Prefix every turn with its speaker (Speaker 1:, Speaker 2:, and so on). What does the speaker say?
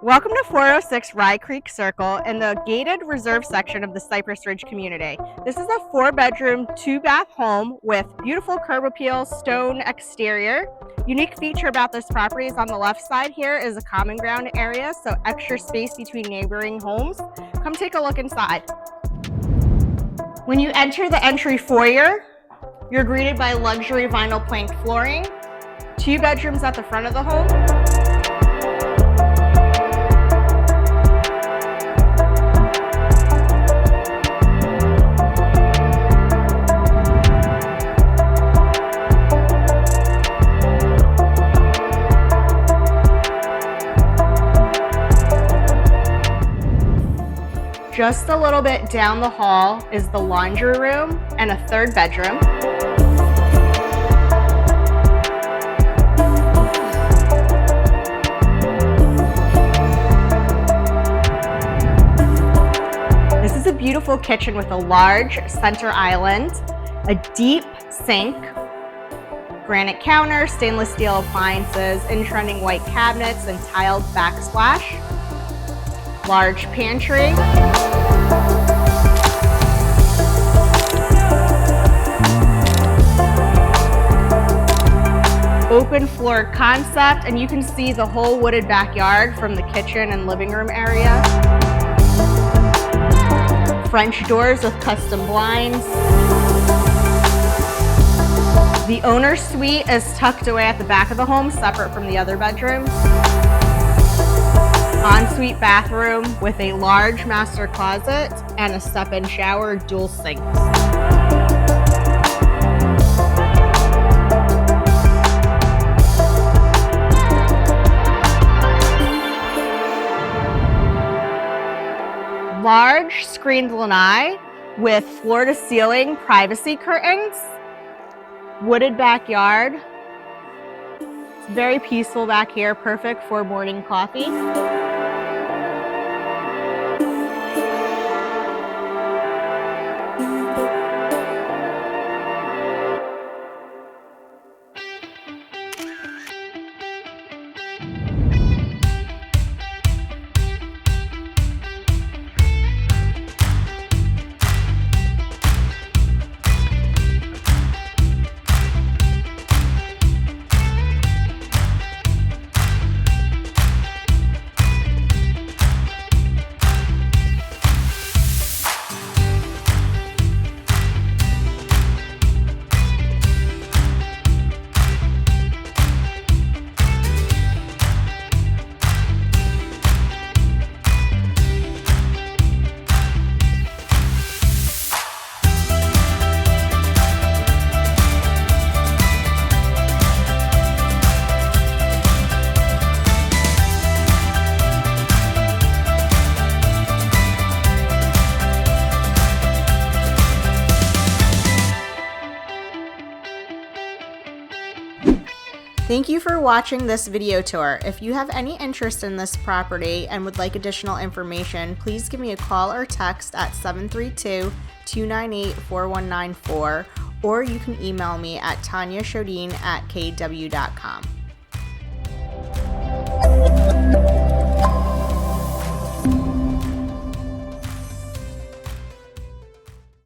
Speaker 1: Welcome to 406 Rye Creek Circle in the gated reserve section of the Cypress Ridge community. This is a 4-bedroom, 2-bath home with beautiful curb appeal stone exterior. Unique feature about this property is on the left side here is a common ground area, so extra space between neighboring homes. Come take a look inside. When you enter the entry foyer, you're greeted by luxury vinyl plank flooring, 2 bedrooms at the front of the home. Just a little bit down the hall is the laundry room and a 3rd bedroom. This is a beautiful kitchen with a large center island, a deep sink, granite counter, stainless steel appliances, in-trending white cabinets and tiled backsplash. Large pantry. Open floor concept, and you can see the whole wooded backyard from the kitchen and living room area. French doors with custom blinds. The owner's suite is tucked away at the back of the home, separate from the other bedrooms. Ensuite bathroom with a large master closet and a step-in shower, dual sinks. Large screened lanai with floor-to-ceiling privacy curtains, wooded backyard. It's very peaceful back here, perfect for morning coffee. Thank you for watching this video tour. If you have any interest in this property and would like additional information, please give me a call or text at 732-298-4194, or you can email me at tanyashodine@kw.com.